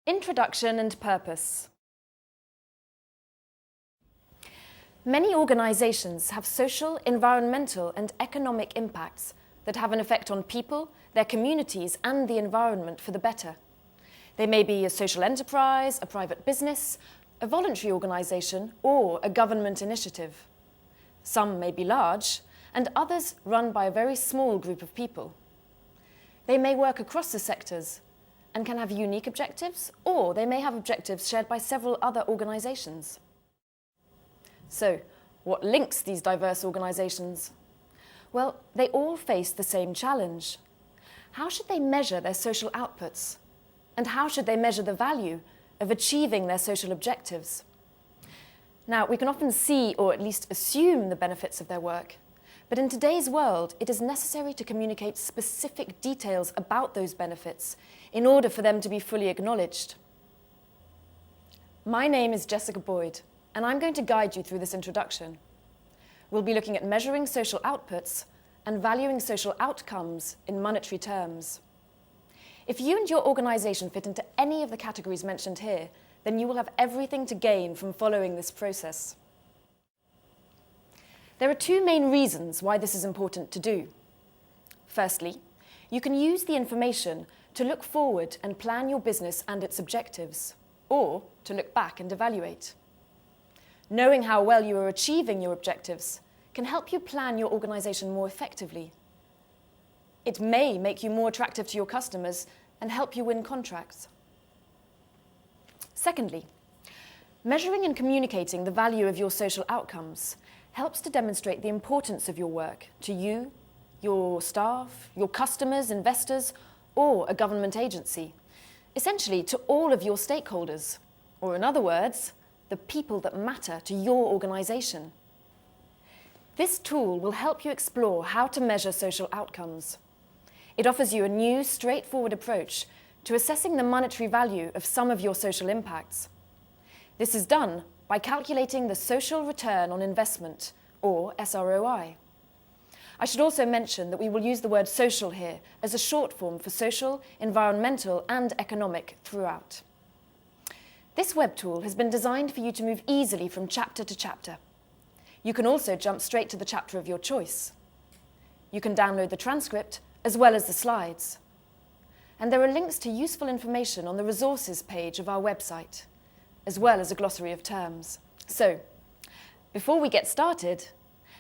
Introduction and purpose. Many organisations have social, environmental and economic impacts that have an effect on people, their communities and the environment for the better. They may be a social enterprise, a private business, a voluntary organisation or a government initiative. Some may be large and others run by a very small group of people. They may work across the sectors and can have unique objectives, or they may have objectives shared by several other organisations. So, what links these diverse organisations? Well, they all face the same challenge. How should they measure their social outputs? And how should they measure the value of achieving their social objectives? Now, we can often see, or at least assume, the benefits of their work. But in today's world, it is necessary to communicate specific details about those benefits in order for them to be fully acknowledged. My name is Jessica Boyd, and I'm going to guide you through this introduction. We'll be looking at measuring social outputs and valuing social outcomes in monetary terms. If you and your organisation fit into any of the categories mentioned here, then you will have everything to gain from following this process. There are two main reasons why this is important to do. Firstly, you can use the information to look forward and plan your business and its objectives, or to look back and evaluate. Knowing how well you are achieving your objectives can help you plan your organisation more effectively. It may make you more attractive to your customers and help you win contracts. Secondly, measuring and communicating the value of your social outcomes helps to demonstrate the importance of your work to you, your staff, your customers, investors, or a government agency, essentially to all of your stakeholders, or in other words, the people that matter to your organisation. This tool will help you explore how to measure social outcomes. It offers you a new, straightforward approach to assessing the monetary value of some of your social impacts. This is done by calculating the social return on investment, or SROI. I should also mention that we will use the word social here as a short form for social, environmental and economic throughout. This web tool has been designed for you to move easily from chapter to chapter. You can also jump straight to the chapter of your choice. You can download the transcript as well as the slides. And there are links to useful information on the resources page of our website, as well as a glossary of terms. So, before we get started,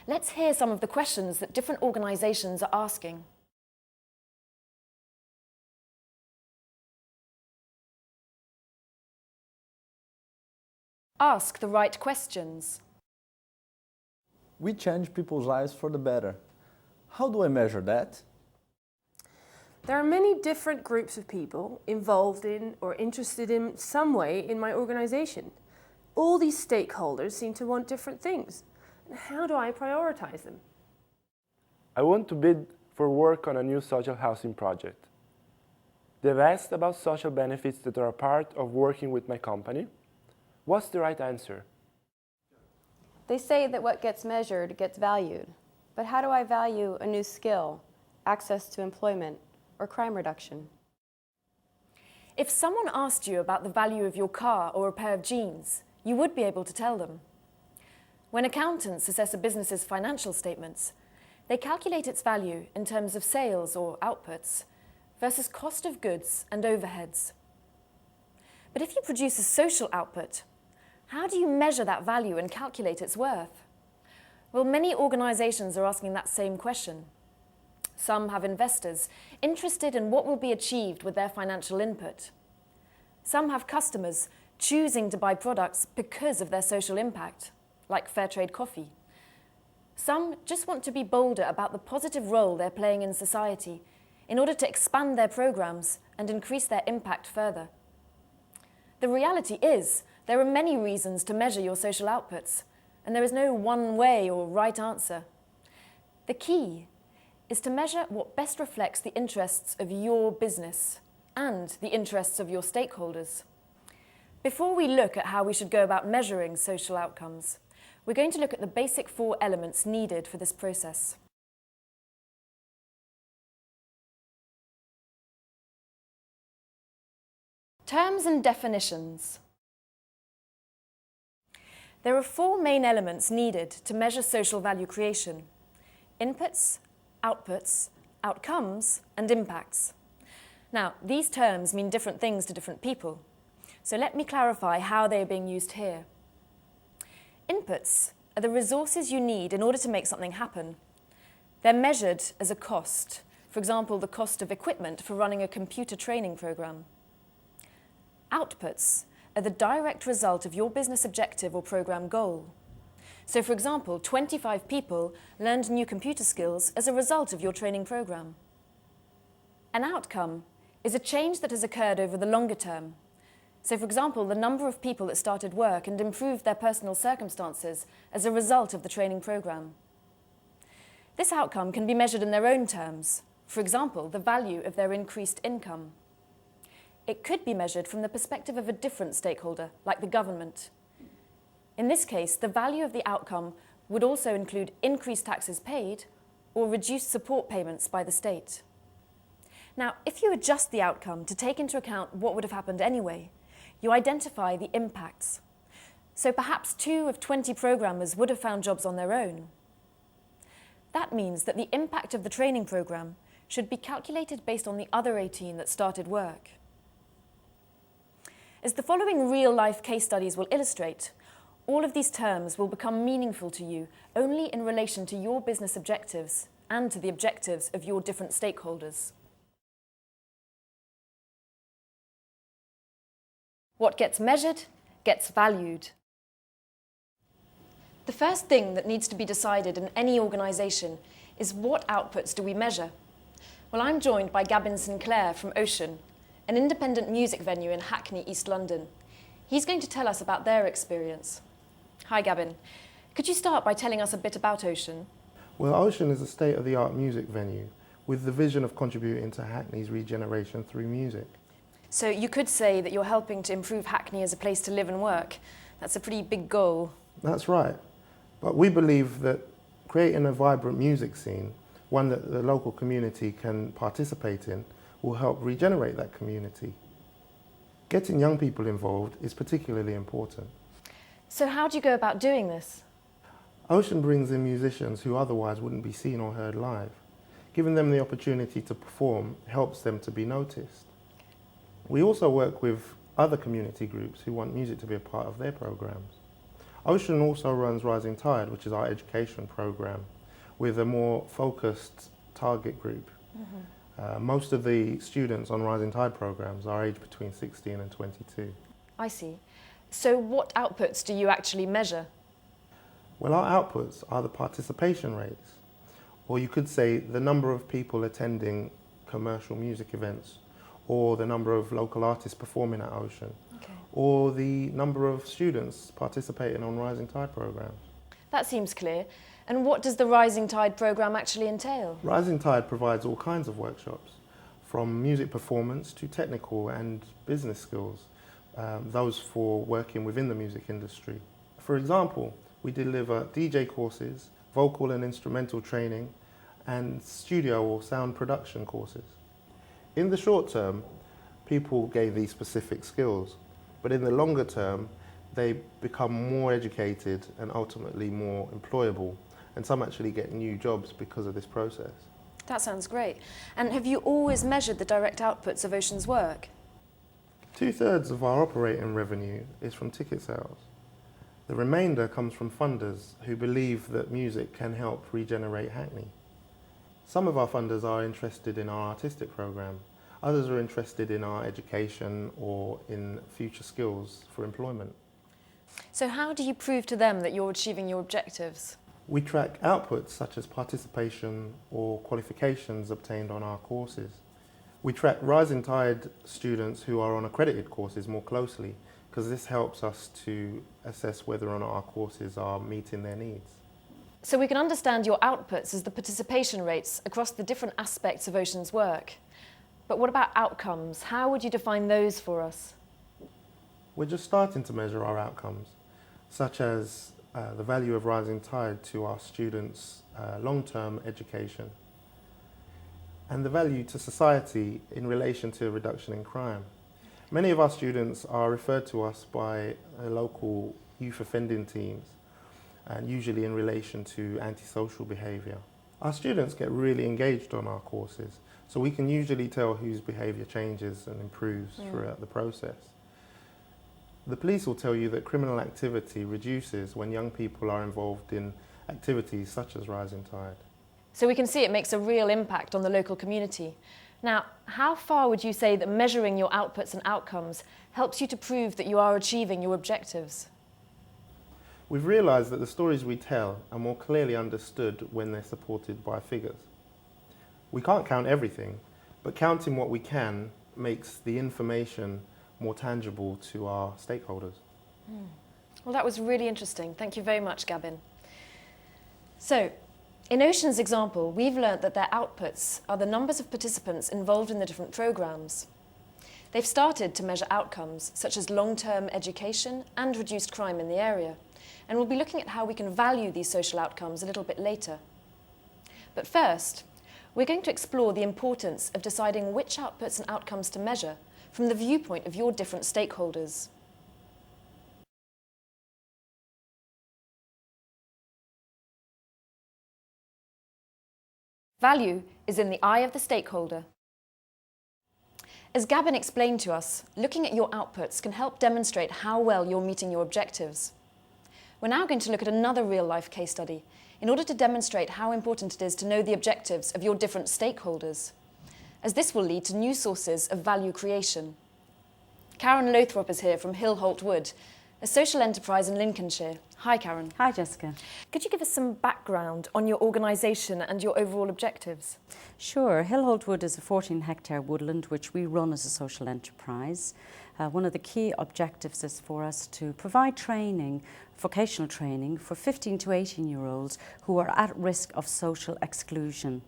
let's hear some of the questions that different organisations are asking. Ask the right questions. We change people's lives for the better. How do I measure that? There are many different groups of people involved in or interested in some way in my organisation. All these stakeholders seem to want different things. How do I prioritise them? I want to bid for work on a new social housing project. They've asked about social benefits that are a part of working with my company. What's the right answer? They say that what gets measured gets valued. But how do I value a new skill, access to employment, or crime reduction? If someone asked you about the value of your car or a pair of jeans, you would be able to tell them. When accountants assess a business's financial statements, they calculate its value in terms of sales or outputs versus cost of goods and overheads. But if you produce a social output, how do you measure that value and calculate its worth? Well, many organisations are asking that same question. Some have investors interested in what will be achieved with their financial input. Some have customers choosing to buy products because of their social impact, like Fairtrade coffee. Some just want to be bolder about the positive role they're playing in society in order to expand their programs and increase their impact further. The reality is, there are many reasons to measure your social outputs, and there is no one way or right answer. The key is to measure what best reflects the interests of your business and the interests of your stakeholders. Before we look at how we should go about measuring social outcomes, we're going to look at the basic 4 elements needed for this process. Terms and definitions. There are four main elements needed to measure social value creation: inputs, outputs, outcomes, and impacts. Now, these terms mean different things to different people, so let me clarify how they are being used here. Inputs are the resources you need in order to make something happen. They're measured as a cost, for example, the cost of equipment for running a computer training program. Outputs are the direct result of your business objective or program goal. So, for example, 25 people learned new computer skills as a result of your training program. An outcome is a change that has occurred over the longer term. So, for example, the number of people that started work and improved their personal circumstances as a result of the training program. This outcome can be measured in their own terms. For example, the value of their increased income. It could be measured from the perspective of a different stakeholder, like the government. In this case, the value of the outcome would also include increased taxes paid or reduced support payments by the state. Now, if you adjust the outcome to take into account what would have happened anyway, you identify the impacts. So perhaps 2 of 20 programmers would have found jobs on their own. That means that the impact of the training program should be calculated based on the other 18 that started work. As the following real-life case studies will illustrate, all of these terms will become meaningful to you only in relation to your business objectives and to the objectives of your different stakeholders. What gets measured gets valued. The first thing that needs to be decided in any organisation is what outputs do we measure? Well, I'm joined by Gavin Sinclair from Ocean, an independent music venue in Hackney, East London. He's going to tell us about their experience. Hi, Gavin. Could you start by telling us a bit about Ocean? Well, Ocean is a state-of-the-art music venue with the vision of contributing to Hackney's regeneration through music. So you could say that you're helping to improve Hackney as a place to live and work. That's a pretty big goal. That's right. But we believe that creating a vibrant music scene, one that the local community can participate in, will help regenerate that community. Getting young people involved is particularly important. So how do you go about doing this? Ocean brings in musicians who otherwise wouldn't be seen or heard live. Giving them the opportunity to perform helps them to be noticed. We also work with other community groups who want music to be a part of their programs. Ocean also runs Rising Tide, which is our education program, with a more focused target group. Most of the students on Rising Tide programs are aged between 16 and 22. I see. So what outputs do you actually measure? Well, our outputs are the participation rates, or you could say the number of people attending commercial music events, or the number of local artists performing at Ocean, or the number of students participating on Rising Tide programs. That seems clear. And what does the Rising Tide programme actually entail? Rising Tide provides all kinds of workshops, from music performance to technical and business skills, those for working within the music industry. For example, we deliver DJ courses, vocal and instrumental training, and studio or sound production courses. In the short term, people gain these specific skills, but in the longer term, they become more educated and ultimately more employable, and some actually get new jobs because of this process. That sounds great. And have you always measured the direct outputs of Ocean's work? 2/3 of our operating revenue is from ticket sales. The remainder comes from funders who believe that music can help regenerate Hackney. Some of our funders are interested in our artistic program. Others are interested in our education or in future skills for employment. So how do you prove to them that you're achieving your objectives? We track outputs such as participation or qualifications obtained on our courses. We track Rising Tide students who are on accredited courses more closely, because this helps us to assess whether or not our courses are meeting their needs. So we can understand your outputs as the participation rates across the different aspects of Ocean's work. But what about outcomes? How would you define those for us? We're just starting to measure our outcomes, such as the value of Rising Tide to our students' long-term education, and the value to society in relation to a reduction in crime. Many of our students are referred to us by local youth offending teams, and usually in relation to antisocial behaviour. Our students get really engaged on our courses, so we can usually tell whose behaviour changes and improves throughout the process. The police will tell you that criminal activity reduces when young people are involved in activities such as Rising Tide. So we can see it makes a real impact on the local community. Now, how far would you say that measuring your outputs and outcomes helps you to prove that you are achieving your objectives? We've realised that the stories we tell are more clearly understood when they're supported by figures. We can't count everything, but counting what we can makes the information more tangible to our stakeholders. Well, that was really interesting. Thank you very much, Gabin. So, in Ocean's example, we've learnt that their outputs are the numbers of participants involved in the different programmes. They've started to measure outcomes such as long-term education and reduced crime in the area, and we'll be looking at how we can value these social outcomes a little bit later. But first, we're going to explore the importance of deciding which outputs and outcomes to measure from the viewpoint of your different stakeholders. Value is in the eye of the stakeholder. As Gabin explained to us, looking at your outputs can help demonstrate how well you're meeting your objectives. We're now going to look at another real-life case study in order to demonstrate how important it is to know the objectives of your different stakeholders, as this will lead to new sources of value creation. Karen Lothrop is here from Hill Holt Wood, a social enterprise in Lincolnshire. Hi, Karen. Hi, Jessica. Could you give us some background on your organisation and your overall objectives? Sure. Hill Holt Wood is a 14-hectare woodland which we run as a social enterprise. One of the key objectives is for us to provide training, vocational training, for 15 to 18-year-olds who are at risk of social exclusion.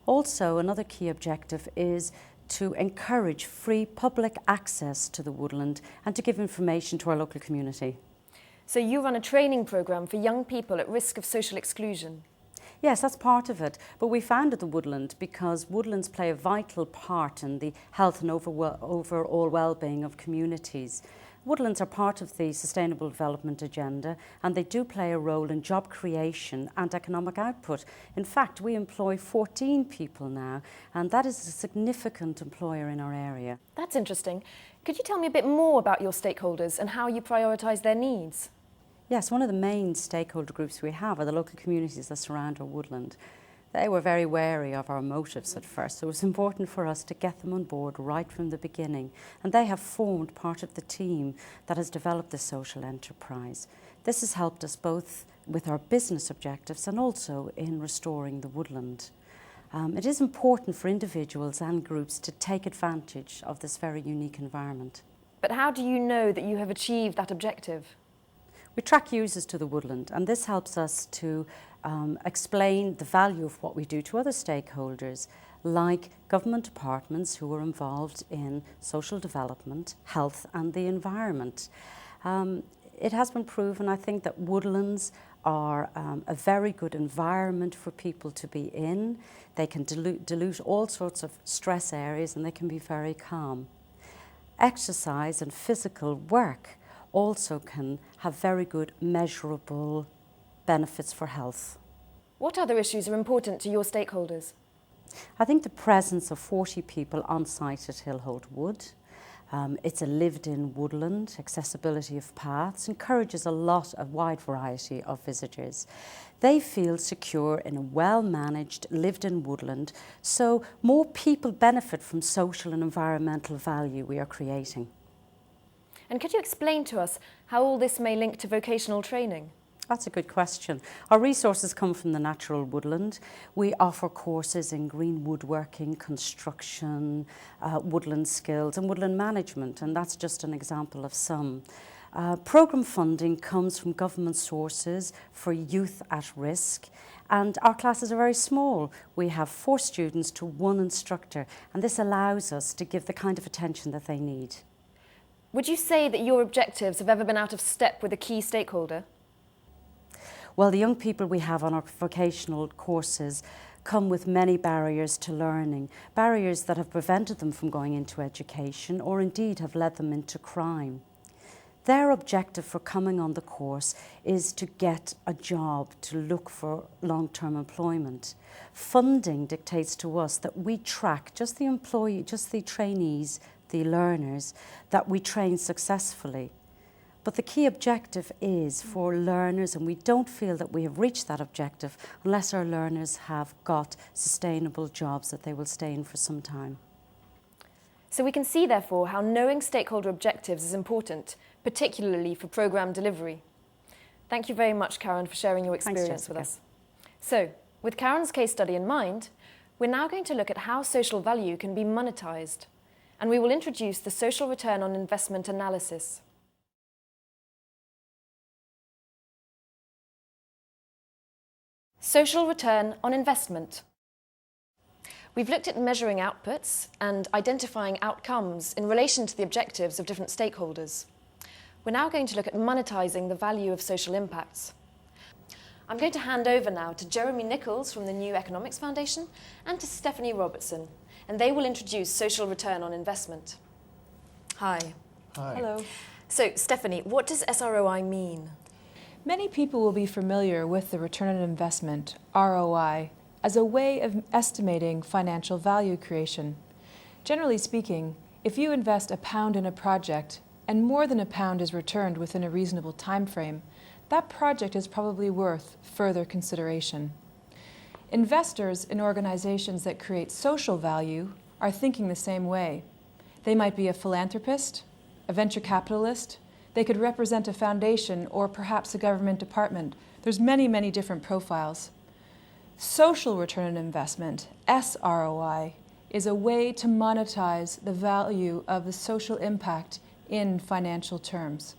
Also, another key objective is to encourage free public access to the woodland and to give information to our local community. So you run a training programme for young people at risk of social exclusion? Yes, that's part of it. But we founded the woodland because woodlands play a vital part in the health and overall well-being of communities. Woodlands are part of the Sustainable Development Agenda, and they do play a role in job creation and economic output. In fact, we employ 14 people now, and that is a significant employer in our area. That's interesting. Could you tell me a bit more about your stakeholders and how you prioritise their needs? Yes, one of the main stakeholder groups we have are the local communities that surround our woodland. They were very wary of our motives at first, so it was important for us to get them on board right from the beginning. And they have formed part of the team that has developed this social enterprise. This has helped us both with our business objectives and also in restoring the woodland. It is important for individuals and groups to take advantage of this very unique environment. But how do you know that you have achieved that objective? We track users to the woodland, and this helps us to explain the value of what we do to other stakeholders, like government departments who are involved in social development, health and the environment. It has been proven, I think, that woodlands are a very good environment for people to be in. They can dilute all sorts of stress areas, and they can be very calm. Exercise and physical work also can have very good measurable benefits for health. What other issues are important to your stakeholders? I think the presence of 40 people on site at Hill Holt Wood. It's a lived-in woodland. Accessibility of paths encourages a wide variety of visitors. They feel secure in a well-managed, lived-in woodland, so more people benefit from social and environmental value we are creating. And could you explain to us how all this may link to vocational training? That's a good question. Our resources come from the natural woodland. We offer courses in green woodworking, construction, woodland skills and woodland management, and that's just an example of some. Programme funding comes from government sources for youth at risk, and our classes are very small. We have 4 students to 1 instructor, and this allows us to give the kind of attention that they need. Would you say that your objectives have ever been out of step with a key stakeholder? Well, the young people we have on our vocational courses come with many barriers to learning, barriers that have prevented them from going into education or indeed have led them into crime. Their objective for coming on the course is to get a job, to look for long-term employment. Funding dictates to us that we track just the trainees, the learners, that we train successfully. But the key objective is for learners, and we don't feel that we have reached that objective unless our learners have got sustainable jobs that they will stay in for some time. So we can see, therefore, how knowing stakeholder objectives is important, particularly for programme delivery. Thank you very much, Karen, for sharing your experience with us. So, with Karen's case study in mind, we're now going to look at how social value can be monetised, and we will introduce the social return on investment analysis. Social return on investment. We've looked at measuring outputs and identifying outcomes in relation to the objectives of different stakeholders. We're now going to look at monetising the value of social impacts. I'm going to hand over now to Jeremy Nichols from the New Economics Foundation and to Stephanie Robertson, and they will introduce social return on investment. Hi. Hi. Hello. So, Stephanie, what does SROI mean? Many people will be familiar with the return on investment, ROI, as a way of estimating financial value creation. Generally speaking, if you invest £1 in a project and more than £1 is returned within a reasonable time frame, that project is probably worth further consideration. Investors in organizations that create social value are thinking the same way. They might be a philanthropist, a venture capitalist, they could represent a foundation or perhaps a government department. There's many, many different profiles. Social return on investment, SROI, is a way to monetize the value of the social impact in financial terms.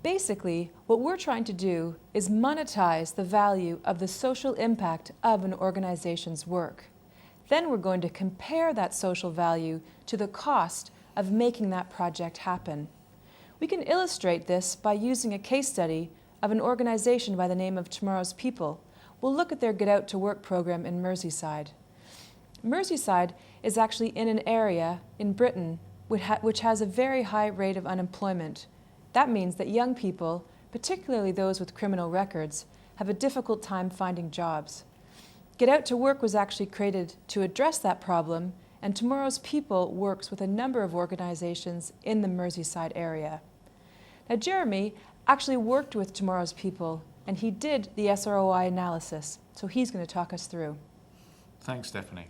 Basically, what we're trying to do is monetize the value of the social impact of an organization's work. Then we're going to compare that social value to the cost of making that project happen. We can illustrate this by using a case study of an organization by the name of Tomorrow's People. We'll look at their Get Out to Work program in Merseyside. Merseyside is actually in an area in Britain which has a very high rate of unemployment. That means that young people, particularly those with criminal records, have a difficult time finding jobs. Get Out to Work was actually created to address that problem, and Tomorrow's People works with a number of organizations in the Merseyside area. Now, Jeremy actually worked with Tomorrow's People, and he did the SROI analysis, so he's going to talk us through. Thanks, Stephanie.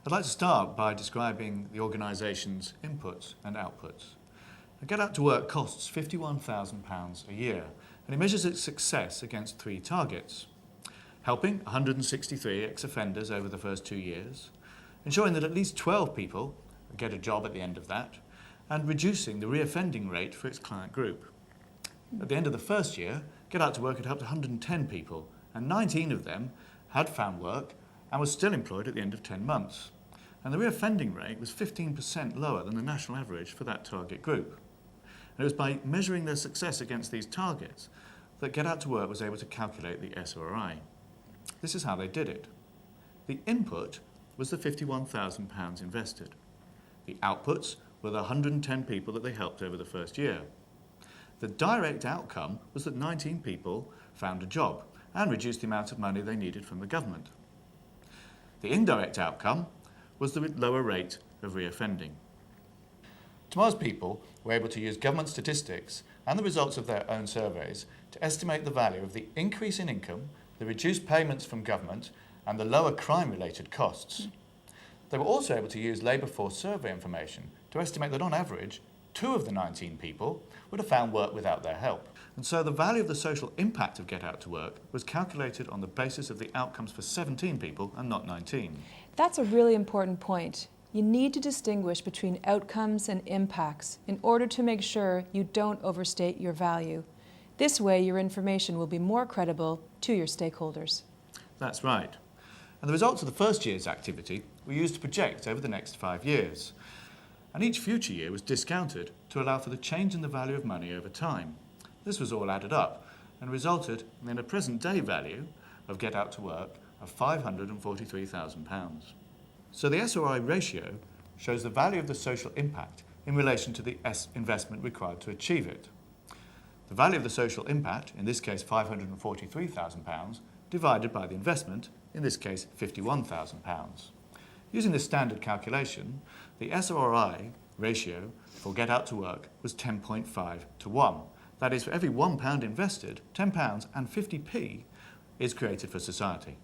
I'd like to start by describing the organisation's inputs and outputs. Get Out to Work costs £51,000 a year, and it measures its success against 3 targets: helping 163 ex-offenders over the first 2 years, ensuring that at least 12 people get a job at the end of that, and reducing the reoffending rate for its client group. At the end of the first year, Get Out to Work had helped 110 people, and 19 of them had found work and were still employed at the end of 10 months. And the reoffending rate was 15% lower than the national average for that target group. And it was by measuring their success against these targets that Get Out to Work was able to calculate the SRI. This is how they did it. The input was the £51,000 invested. The outputs were the 110 people that they helped over the first year. The direct outcome was that 19 people found a job and reduced the amount of money they needed from the government. The indirect outcome was the lower rate of reoffending. Tomorrow's People were able to use government statistics and the results of their own surveys to estimate the value of the increase in income, the reduced payments from government, and the lower crime-related costs. They were also able to use labour force survey information to estimate that on average, 2 of the 19 people would have found work without their help. And so the value of the social impact of Get Out to Work was calculated on the basis of the outcomes for 17 people and not 19. That's a really important point. You need to distinguish between outcomes and impacts in order to make sure you don't overstate your value. This way, your information will be more credible to your stakeholders. That's right. And the results of the first year's activity were used to project over the next 5 years. And each future year was discounted to allow for the change in the value of money over time. This was all added up and resulted in a present-day value of Get Out to Work of £543,000. So the SRI ratio shows the value of the social impact in relation to the investment required to achieve it. The value of the social impact, in this case £543,000, divided by the investment, in this case £51,000. Using this standard calculation, the SRI ratio for Get Out to Work was 10.5 to 1. That is, for every £1 invested, £10 and 50p is created for society.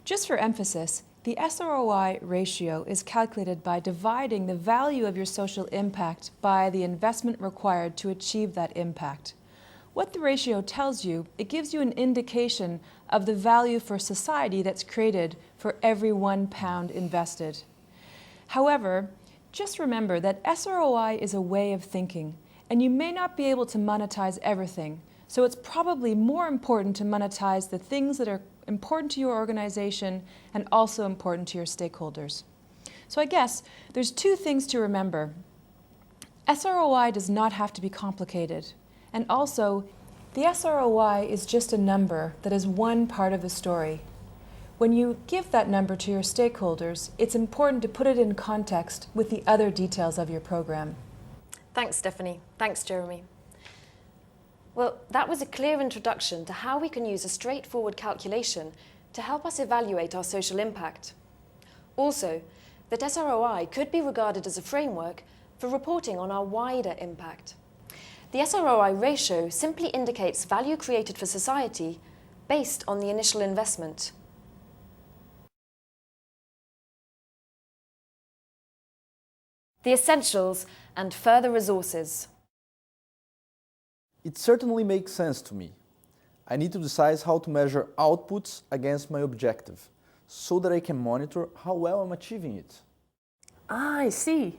Just for emphasis, the SROI ratio is calculated by dividing the value of your social impact by the investment required to achieve that impact. What the ratio tells you, it gives you an indication of the value for society that's created for every £1 invested. However, just remember that SROI is a way of thinking, and you may not be able to monetize everything, so it's probably more important to monetize the things that are important to your organization and also important to your stakeholders. So I guess there's two things to remember. SROI does not have to be complicated, and also the SROI is just a number that is one part of the story. When you give that number to your stakeholders, it's important to put it in context with the other details of your program. Thanks, Stephanie. Thanks, Jeremy. Well, that was a clear introduction to how we can use a straightforward calculation to help us evaluate our social impact. Also, that SROI could be regarded as a framework for reporting on our wider impact. The SROI ratio simply indicates value created for society based on the initial investment. The essentials and further resources. It certainly makes sense to me. I need to decide how to measure outputs against my objective, so that I can monitor how well I'm achieving it. I see.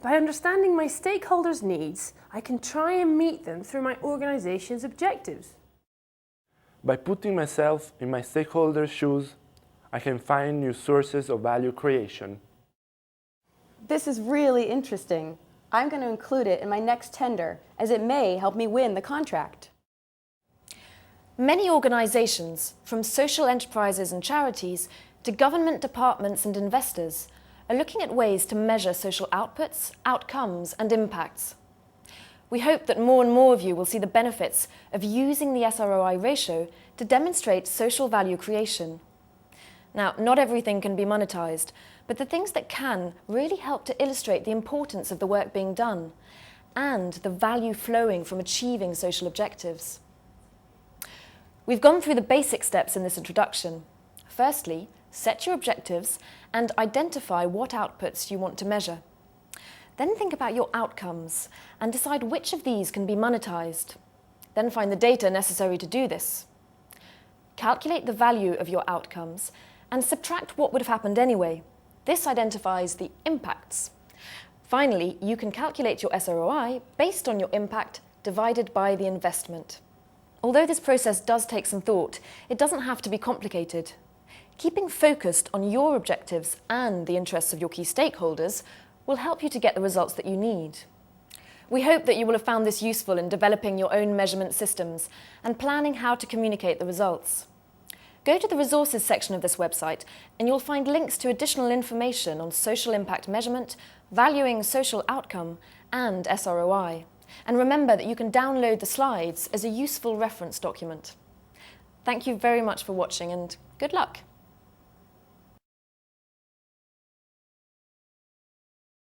By understanding my stakeholders' needs, I can try and meet them through my organization's objectives. By putting myself in my stakeholders' shoes, I can find new sources of value creation. This is really interesting. I'm going to include it in my next tender, as it may help me win the contract. Many organizations, from social enterprises and charities to government departments and investors, are looking at ways to measure social outputs, outcomes, and impacts. We hope that more and more of you will see the benefits of using the SROI ratio to demonstrate social value creation. Now, not everything can be monetized, but the things that can really help to illustrate the importance of the work being done and the value flowing from achieving social objectives. We've gone through the basic steps in this introduction. Firstly, set your objectives and identify what outputs you want to measure. Then think about your outcomes and decide which of these can be monetized. Then find the data necessary to do this. Calculate the value of your outcomes and subtract what would have happened anyway. This identifies the impacts. Finally, you can calculate your SROI based on your impact divided by the investment. Although this process does take some thought, it doesn't have to be complicated. Keeping focused on your objectives and the interests of your key stakeholders will help you to get the results that you need. We hope that you will have found this useful in developing your own measurement systems and planning how to communicate the results. Go to the resources section of this website and you'll find links to additional information on social impact measurement, valuing social outcome, and SROI. And remember that you can download the slides as a useful reference document. Thank you very much for watching and good luck.